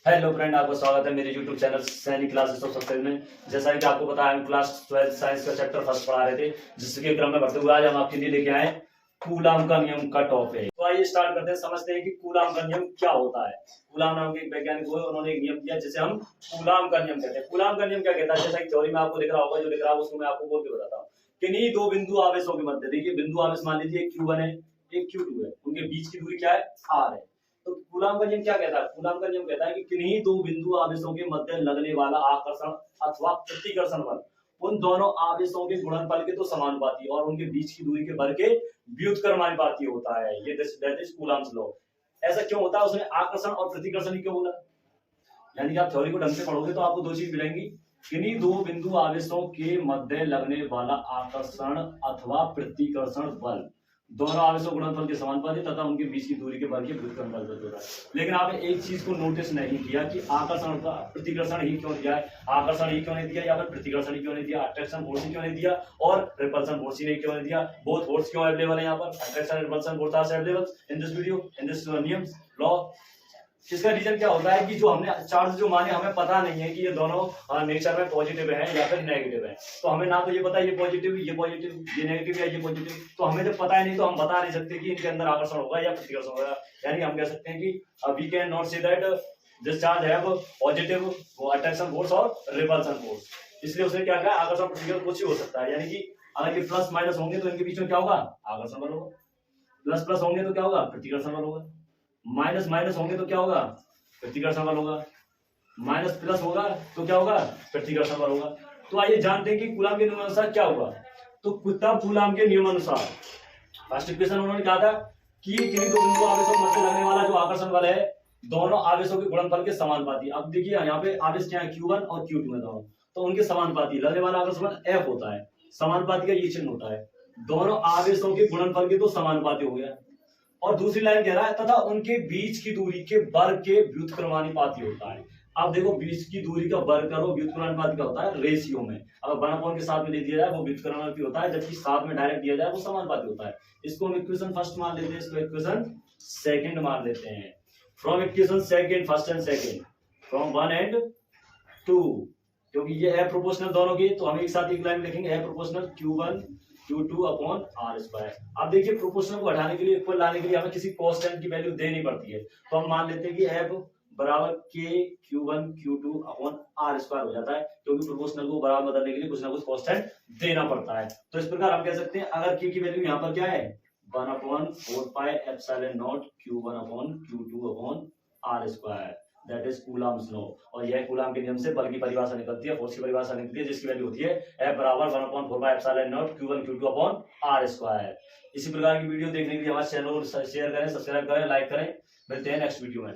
Hello friend, आपका स्वागत है मेरे YouTube चैनल सैनिक क्लासेस ऑफ सक्सेस में। जैसा कि आपको पता है, हम क्लास 12 साइंस का चैप्टर फर्स्ट पढ़ा रहे थे, जिसके क्रम में बढ़ते हुए आज हम आपके लिए लेके आए कूलाम का नियम का टॉपिक। तो आइए स्टार्ट करते हैं, समझते हैं कि कूलाम का नियम क्या होता है। कूलाम नाम के एक वैज्ञानिक हुए, उन्होंने एक नियम दिया जिसे हम कूलाम का नियम कहते हैं। कूलाम का नियम क्या कहता है, जैसा कि थ्योरी में आपको दिख रहा होगा, जो दिख रहा है उसको मैं आपको बोल के बताता हूँ। किन्हीं दो बिंदु आवेशों के मध्य, देखिए बिंदु आवेश मान लीजिए एक Q1 है, एक Q2 है, उनके बीच की दूरी क्या है, R है। तो कूलाम का नियम क्या कहता है? कूलाम का नियम कहता है कि किन्हीं दो बिंदु आवेशों के मध्य लगने वाला आकर्षण अथवा प्रतिकर्षण बल उन दोनों आवेशों के गुणनफल के तो समानुपाती और उनके बीच की दूरी के बल के व्युत्क्रमानुपाती होता है। ये दैट इज कूलाम्स लॉ। ऐसा क्यों होता है? उसने आकर्षण और प्रतिकर्षण ही क्यों बोला? यानी कि आप थ्योरी को ढंग से पढ़ोगे तो आपको दो चीज मिलेंगी। किन्हीं दो बिंदु आवेशों के मध्य लगने वाला आकर्षण अथवा प्रतिकर्षण बल दोनों आवेशों गुणनफल के समानुपाती तथा उनके बीच की दूरी के बल के व्युत्क्रम बल होता है। लेकिन आपने एक चीज को नोटिस नहीं किया कि आकर्षण का प्रतिकर्षण ही क्यों दिया है, आकर्षण ही क्यों नहीं दिया, या फिर प्रतिकर्षण ही क्यों नहीं दिया, अट्रैक्शन फोर्स ही क्यों नहीं दिया और रिपल्सन फोर्स ही नहीं क्यों नहीं दिया। बोथ फोर्स क्यों अवेलेबल है यहाँ पर? Attraction and repulsion force are available in this video, in this नियम लॉ। इसका रीजन क्या होता है कि जो हमने चार्ज जो माने, हमें पता नहीं है कि ये दोनों नेचर में पॉजिटिव है या फिर नेगेटिव है। तो हमें ना तो ये पता है ये पॉजिटिव, ये नेगेटिव या ये पॉजिटिव। तो हमें जब पता है नहीं तो हम बता नहीं सकते कि इनके अंदर आकर्षण होगा या प्रतिकर्षण होगा। यानी हम कह सकते हैं कि we can not say that this charge have positive attraction force और रिपल्सन फोर्स। इसलिए उसने क्या कहा, आकर्षण प्रतिकर्षण कुछ ही हो सकता है। यानी कि अगर ये प्लस माइनस होंगे तो इनके बीच में क्या होगा, आकर्षण बल होगा। प्लस प्लस होंगे तो क्या होगा, प्रतिकर्षण बल होगा। माइनस माइनस होंगे तो क्या होगा, प्रतिकर्षण बल होगा। माइनस प्लस होगा तो क्या होगा, प्रतिकर्षण बल होगा। तो आइए जानते हैं कि कूलाम के नियमानुसार क्या हुआ। तो तब कूलाम के नियमानुसार फर्स्ट इक्वेशन उन्होंने कहा था कि किन्हीं दो बिंदु आवेशों के मध्य लगने वाला जो आकर्षण बल है दोनों आवेशों के गुणनफल के समानुपाती। अब देखिए यहाँ पे आवेश क्या है, Q1 और Q2 है दोनों, तो उनके समानुपाती लगने वाला आकर्षण बल F होता है। समानुपाती का ये चिन्ह होता है, दोनों आवेशों के गुणनफल के तो समानुपाती हो गया। और दूसरी लाइन कह रहा है तथा उनके बीच की दूरी के वर्ग के व्युत्क्रमानुपाती होता है। अब देखो, बीच की दूरी का वर्ग करो, व्युत्क्रमानुपाती का होता है रेशियो में। अगर 1/, के साथ में दे दिया जाए वो व्युत्क्रमानुपाती होता है, जबकि साथ में डायरेक्ट दिया जाए वो समानुपाती होता है। इसको हम इक्वेशन फर्स्ट मान लेते हैं, इसको इक्वेशन सेकंड मान लेते हैं। From equation second, first and second, from 1 and 2, क्योंकि ये है प्रोपोर्शनल दोनों की, तो हम एक साथ एक लाइन लिखेंगे, है proportional Q1 Q2 upon R square. अब देखिए, प्रोपोर्शनल को हटाने के लिए, इक्वल लाने के लिए हमें किसी कांस्टेंट की वैल्यू देनी पड़ती है। तो हम मान लेते हैं कि F बराबर K Q1 Q2 upon R square हो जाता है, क्योंकि प्रोपोर्शनल को बराबर बदलने के लिए कुछ ना कुछ कांस्टेंट देना पड़ता है। तो इस प्रकार हम कह सकते हैं, अगर K की वैल्यू यहाँ पर क्या है 1/4πε0 Q1 upon Q2 upon R square, that is coulombs law. और यह कूलाम के नियम से बल की परिभाषा निकलती है, फोर्स की परिभाषा निकलती है, जिसकी वैल्यू होती है F बराबर 1/4πε0 Q1 Q2 upon R square. इसी प्रकार की वीडियो देखने के लिए हमारे चैनल को शेयर करें, सब्सक्राइब करें, लाइक करें। मिलते हैं नेक्स्ट वीडियो में।